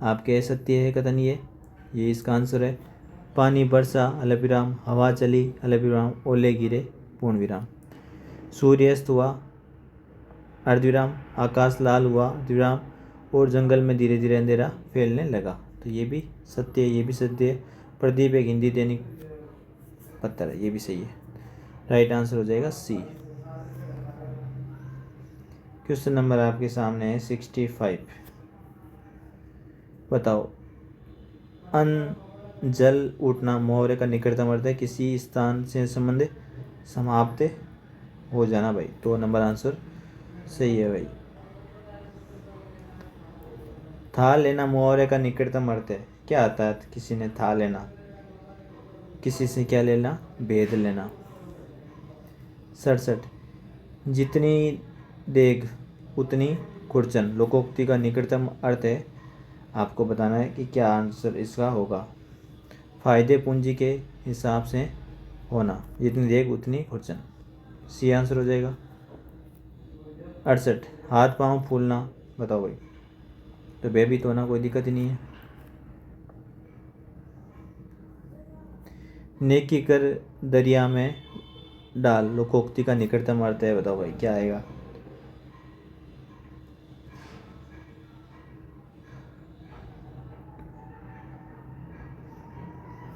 [SPEAKER 1] आपके सत्य है कथन, ये इसका आंसर है। पानी बरसा अल्प विराम, हवा चली अल्प विराम, ओले गिरे पूर्ण विराम। सूर्य अस्त हुआ अर्धविराम, आकाश लाल हुआ अर्धविराम, और जंगल में धीरे धीरे अंधेरा फैलने लगा। तो ये भी सत्य है, ये भी सत्य है। प्रदीप एक हिंदी दैनिक पत्र है, ये भी सही है। राइट आंसर हो जाएगा सी। क्वेश्चन नंबर आपके सामने है 65। बताओ जल उठना मुहावरे का निकटतम अर्थ है किसी स्थान से संबंध समाप्त हो जाना भाई। 2 नंबर आंसर सही है भाई। था लेना मुहावरे का निकटतम अर्थ है, क्या आता है किसी ने था लेना, किसी से क्या लेना, भेद लेना। 67 जितनी देग उतनी खुरचन लोकोक्ति का निकटतम अर्थ है, आपको बताना है कि क्या आंसर इसका होगा। फायदे पूंजी के हिसाब से होना, जितनी देग उतनी खुरचन, सी आंसर हो जाएगा। 68 हाथ पांव फूलना, बताओ भाई, तो बेबी तो ना, कोई दिक्कत ही नहीं है। नेकी कर दरिया में डाल लोकोक्ति का निकटतम अर्थ है, बताओ भाई क्या आएगा।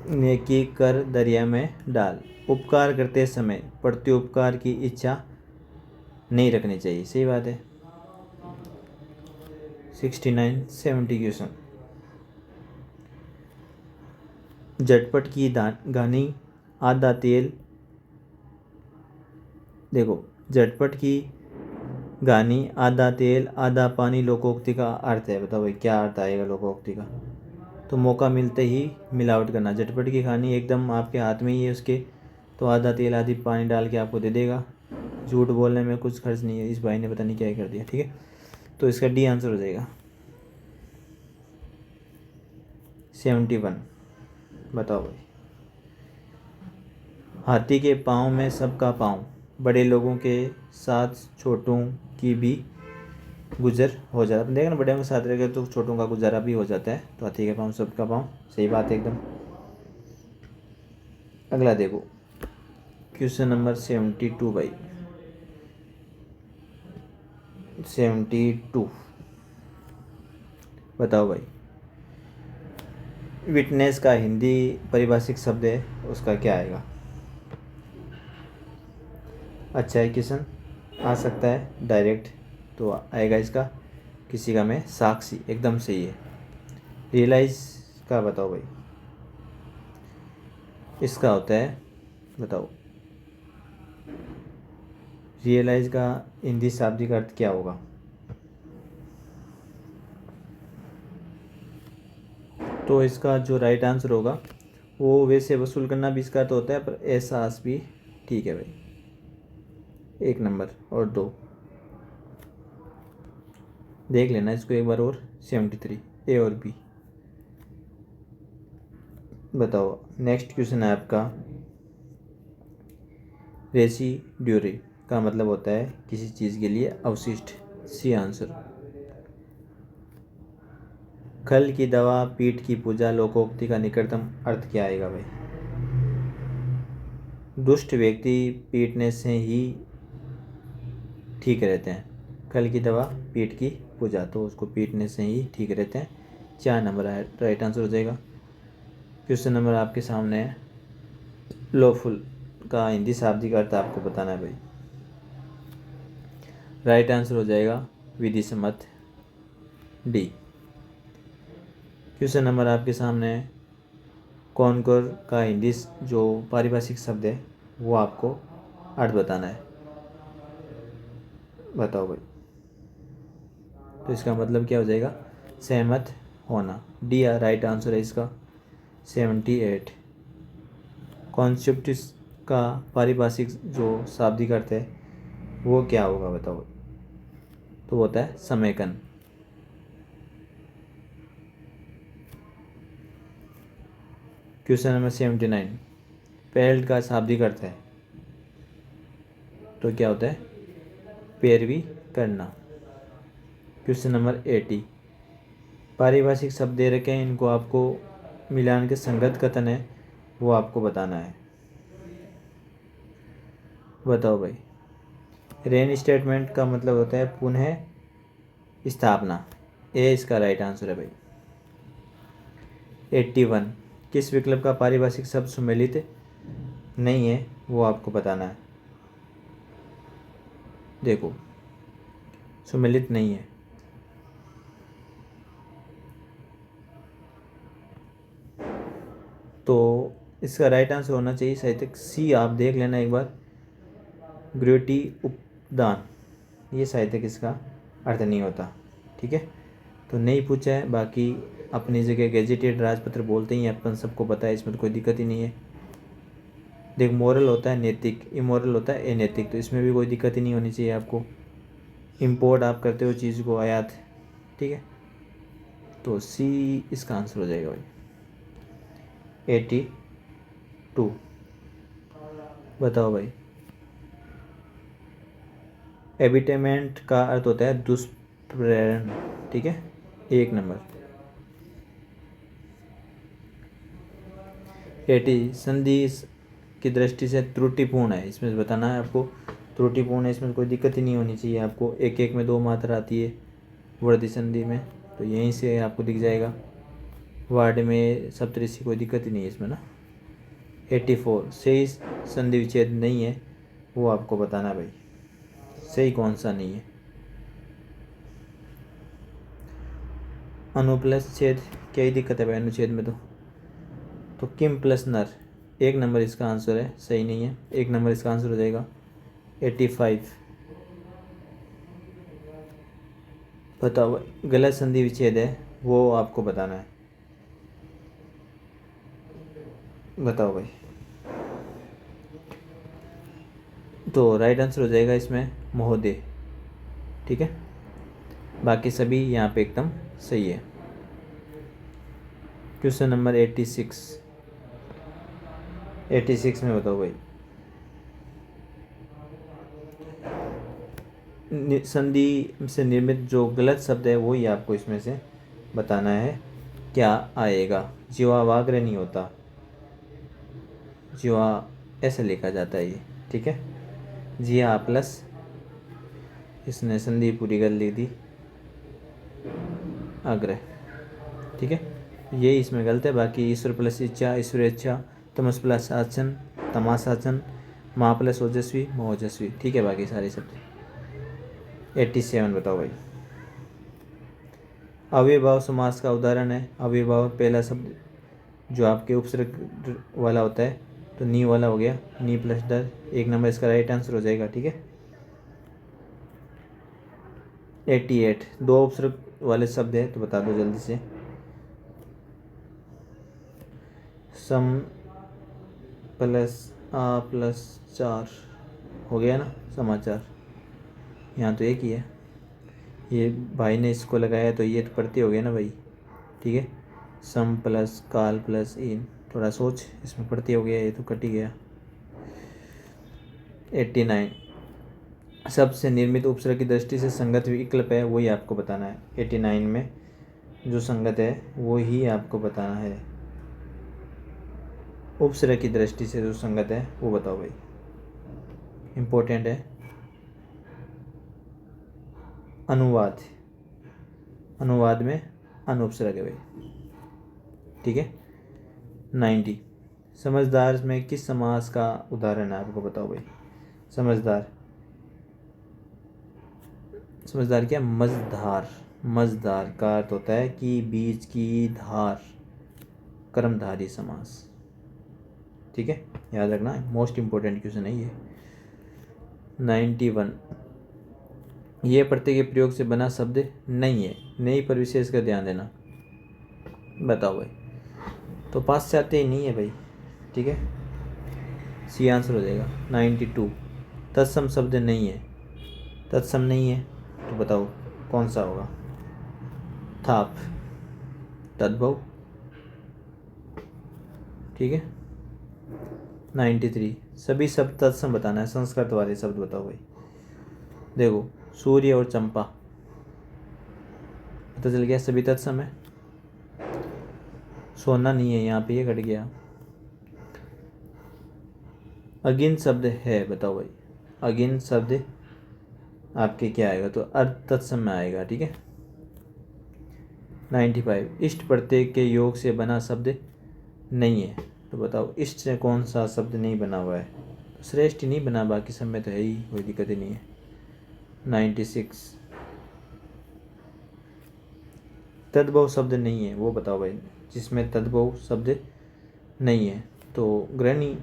[SPEAKER 1] नेकी कर दरिया में डाल, उपकार करते समय प्रत्युपकार की इच्छा नहीं रखनी चाहिए, सही बात है। 69 70 क्वेश्चन। झटपट की घानी आधा तेल, देखो झटपट की घानी आधा तेल आधा पानी लोकोक्ति का अर्थ है, बताओ भाई क्या अर्थ आएगा लोकोक्ति का। तो मौका मिलते ही मिलावट करना, झटपट की कहानी एकदम आपके हाथ में ही है उसके, तो आधा तेल आधी पानी डाल के आपको दे देगा। झूठ बोलने में कुछ खर्च नहीं है, इस भाई ने पता नहीं क्या कर दिया, ठीक है। तो इसका डी आंसर हो जाएगा। 71 बताओ भाई। हाथी के पाँव में सबका पाँव, बड़े लोगों के साथ छोटों की भी गुजर हो जाता है, देखना बड़े के साथ रह गए तो छोटों का गुजारा भी हो जाता है। तो हाथी के पाँव सबका पाँव, सही बात है एकदम। अगला देखो क्वेश्चन नंबर 72 भाई। 72 बताओ भाई। विटनेस का हिंदी पारिभाषिक शब्द है, उसका क्या आएगा। अच्छा है क्वेश्चन, आ सकता है डायरेक्ट, तो आएगा इसका किसी का मैं साक्षी, एकदम सही है। रियलाइज का बताओ भाई, इसका होता है, बताओ रियलाइज का हिंदी शाब्दिक अर्थ क्या होगा। तो इसका जो राइट आंसर होगा वो, वैसे वसूल करना भी इसका तो होता है, पर एहसास भी, ठीक है भाई। 1 नंबर और 2 देख लेना इसको एक बार और। 73 ए और बी। बताओ नेक्स्ट क्वेश्चन है आपका, रेसिड्यूरी का मतलब होता है किसी चीज़ के लिए अवशिष्ट, सी आंसर। खल की दवा पीठ की पूजा लोकोक्ति का निकटतम अर्थ क्या आएगा भाई। दुष्ट व्यक्ति पीटने से ही ठीक रहते हैं, खल की दवा पीठ की पूजा, तो उसको पीटने से ही ठीक रहते हैं। 4 नंबर राइट आंसर हो जाएगा। क्वेश्चन नंबर आपके सामने है, लॉफुल का हिंदी शाब्दिक अर्थ आपको बताना है भाई। राइट आंसर हो जाएगा विधिसम्मत, डी। क्वेश्चन नंबर आपके सामने है, कॉनकोर का हिंदी जो पारिभाषिक शब्द है वो आपको अर्थ बताना है, बताओ भाई। तो इसका मतलब क्या हो जाएगा, सहमत होना, डी राइट आंसर है इसका। 78 कॉन्सेप्ट का पारिभाषिक जो शाब्दिक अर्थ है वो क्या होगा, बताओ। तो वो होता है समेकन। क्वेश्चन नंबर 79 पहल का शाब्दिक अर्थ है, तो क्या होता है, पैरवी करना। क्वेश्चन नंबर 80 पारिभाषिक शब्द दे रखे हैं, इनको आपको मिलान के संगत कथन है वो आपको बताना है, बताओ भाई। रेन स्टेटमेंट का मतलब होता है पुनः स्थापना, ए इसका राइट आंसर है भाई। 81 किस विकल्प का पारिभाषिक शब्द सुमेलित नहीं है वो आपको बताना है, देखो सुमेलित नहीं है। इसका राइट आंसर होना चाहिए साहित्यिक सी। आप देख लेना एक बार, ग्रेटी उपदान, ये साहित्यिक इसका अर्थ नहीं होता। ठीक है, तो नहीं पूछा है। बाकी अपनी जगह गैजेटेड राजपत्र बोलते ही अपन सबको पता है, इसमें तो कोई दिक्कत ही नहीं है। देख, मोरल होता है नैतिक, इमोरल होता है अनैतिक, तो इसमें भी कोई दिक्कत ही नहीं होनी चाहिए आपको। इंपोर्ट आप करते हो चीज़ को, आयात। ठीक है, तो सी इसका आंसर हो जाएगा भाई। 82। बताओ भाई। एबिटेमेंट का अर्थ होता है दुष्प्रेरण। ठीक है, 1 नंबर। 80 संधि की दृष्टि से त्रुटिपूर्ण है, इसमें से बताना है आपको। त्रुटिपूर्ण है, इसमें कोई दिक्कत ही नहीं होनी चाहिए आपको। एक एक में 2 मात्रा आती है वर्दी संधि में, तो यहीं से आपको दिख जाएगा। वार्ड में सप्तऋषि, कोई दिक्कत ही नहीं है इसमें ना। 84 सही संधि विच्छेद नहीं है, वो आपको बताना भाई, सही कौन सा नहीं है। अनुप्लस छेद, क्या ही दिक्कत है भाई अनुच्छेद में। तो किम प्लस नर, 1 नंबर इसका आंसर है, सही नहीं है। 1 नंबर इसका आंसर हो जाएगा। 85। बताओ, गलत संधि विच्छेद है, वो आपको बताना है। बताओ भाई। तो राइट आंसर हो जाएगा इसमें महोदय। ठीक है, बाकी सभी यहाँ पे एकदम सही है। Question number 86। 86 में बताओ भाई। संधि से निर्मित जो गलत शब्द है वही आपको इसमें से बताना है, क्या आएगा। जीवा वाग्र नहीं होता, जीवा ऐसे लिखा जाता है ये। ठीक है, जिया प्लस, इसने संधि पूरी कर ली थी, आग्रह। ठीक है, ये इसमें गलत है। बाकी ईश्वर प्लस इच्छा, ईश्वर इच्छा। तमस प्लस आचन, तमाशाचन। माँ प्लस ओजस्वी, मोजस्वी। ठीक है, बाकी सारे शब्द। 87 बताओ भाई। अव्ययभाव समास का उदाहरण है। अव्ययभाव पहला शब्द जो आपके उपसर्ग वाला होता है, तो नी वाला हो गया, नी प्लस डर। 1 नंबर इसका राइट आंसर हो जाएगा। ठीक है, 88 दो उपसर्ग वाले शब्द है, तो बता दो जल्दी से। सम प्लस आ प्लस 4 हो गया ना, समाचार। यहाँ तो एक ही है, ये भाई ने इसको लगाया तो ये तो पढ़ते हो गया ना भाई। ठीक है, सम प्लस काल प्लस इन, थोड़ा सोच, इसमें पढ़ते हो गया, ये तो कट ही गया। 89 शब्द से निर्मित उपसर्ग की दृष्टि से संगत विकल्प है, वही आपको बताना है। 89 में जो संगत है वो ही आपको बताना है। उपसर्ग की दृष्टि से जो संगत है वो बताओ भाई, इम्पोर्टेंट है। अनुवाद, अनुवाद में अनुपसर्ग है भाई। ठीक है, 90 समझदार में किस समास का उदाहरण है, आपको बताओ भाई। समझदार, समझदार क्या, मझधार। मझधार का अर्थ होता है कि बीज की धार, कर्मधारी समास। ठीक है, याद रखना, मोस्ट इंपॉर्टेंट क्वेश्चन है ये। 91 ये प्रत्यय के प्रयोग से बना शब्द नहीं है, नहीं पर विशेष कर ध्यान देना। बताओ भाई, तो पाश्चात्य ही नहीं है भाई। ठीक है, सी आंसर हो जाएगा। 92 तत्सम शब्द नहीं है, तत्सम नहीं है, तो बताओ कौन सा होगा। थाप, तद्भव। ठीक है, 93 सभी शब्द तत्सम बताना है, संस्कृत वाले शब्द बताओ भाई। देखो, सूर्य और चंपा, पता चल गया सभी तत्सम है। सोना नहीं है यहाँ पे, ये कट गया। अगिन शब्द है, बताओ भाई। अगिन शब्द आपके क्या आएगा, तो अर्थ तत्सम में आएगा। ठीक है, 95 इष्ट प्रत्यय के योग से बना शब्द नहीं है, तो बताओ इष्ट से कौन सा शब्द नहीं बना हुआ है। तो श्रेष्ठ नहीं बना, बाकी सब में तो है ही, कोई दिक्कत ही नहीं है। 96 तद्भव शब्द नहीं है, वो बताओ भाई, जिसमें तद्भव शब्द नहीं है, तो गृहिणी,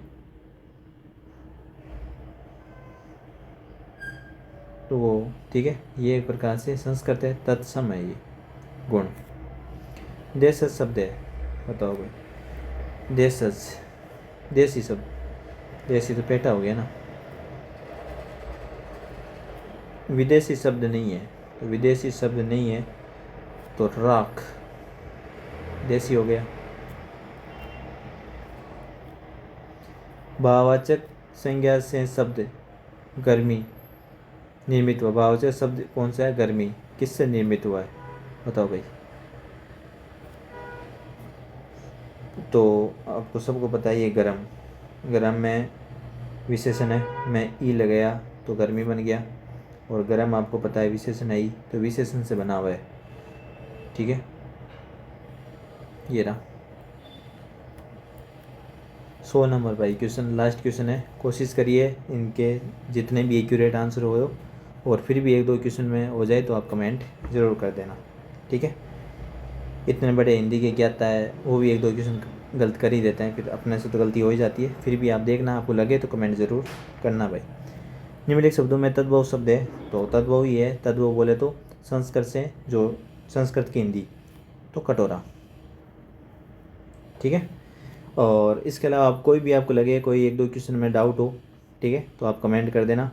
[SPEAKER 1] तो वो ठीक है, ये एक प्रकार से संस्कृत है, तत्सम है ये गुण। देशज शब्द है, बताओ भाई। देशज, देसी शब्द, देसी तो पेटा हो गया ना। विदेशी शब्द नहीं है, तो विदेशी शब्द नहीं है तो राख देसी हो गया। भाववाचक संज्ञा से शब्द गर्मी निर्मित हुआ। भाववाचक शब्द कौन सा है? गर्मी। किससे निर्मित हुआ है बताओ भाई। तो आपको सबको पता है ये गरम, गरम में विशेषण है, मैं ई लगाया तो गर्मी बन गया, और गरम आपको पता है विशेषण है ई, तो विशेषण से बना हुआ है। ठीक है, ये रहा 100 नंबर भाई क्वेश्चन, लास्ट क्वेश्चन है। कोशिश करिए इनके जितने भी एक्यूरेट आंसर हो, और फिर भी एक दो क्वेश्चन में हो जाए तो आप कमेंट ज़रूर कर देना। ठीक है, इतने बड़े हिंदी के ज्ञाता है, वो भी एक दो क्वेश्चन गलत कर ही देते हैं, फिर अपने से तो गलती हो ही जाती है। फिर भी आप देखना, आपको लगे तो कमेंट ज़रूर करना भाई। निम्नलिखित शब्दों में तद्भव शब्द है, तो तद्भव ही है। तद्भव बोले तो संस्कृत से, जो संस्कृत की हिंदी, तो कटोरा। ठीक है, और इसके अलावा आप कोई भी आपको लगे कोई एक दो क्वेश्चन में डाउट हो, ठीक है, तो आप कमेंट कर देना,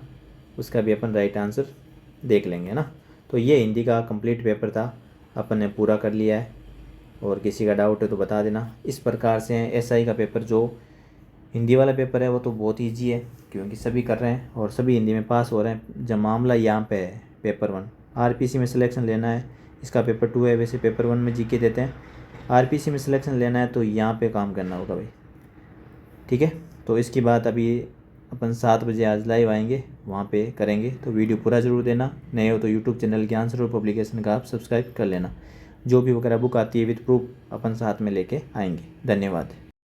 [SPEAKER 1] उसका भी अपन राइट आंसर देख लेंगे ना। तो ये हिंदी का कंप्लीट पेपर था, अपन ने पूरा कर लिया है, और किसी का डाउट है तो बता देना। इस प्रकार से एसआई का पेपर, जो हिंदी वाला पेपर है, वो तो बहुत ईजी है, क्योंकि सभी कर रहे हैं और सभी हिंदी में पास हो रहे हैं। जब मामला यहाँ पे है पेपर 1 आरपीसी में सिलेक्शन लेना है, इसका पेपर 2 है। वैसे पेपर 1 में जीके देते हैं, आरपीसी में सिलेक्शन लेना है तो यहाँ पे काम करना होगा भाई। ठीक है, तो इसकी बात अभी अपन 7 बजे आज लाइव आएंगे, वहाँ पे करेंगे, तो वीडियो पूरा ज़रूर देना। नए हो तो यूट्यूब चैनल ज्ञान स्वरूप पब्लिकेशन का आप सब्सक्राइब कर लेना। जो भी वगैरह बुक आती है विद प्रूफ अपन साथ में लेके आएंगे। धन्यवाद।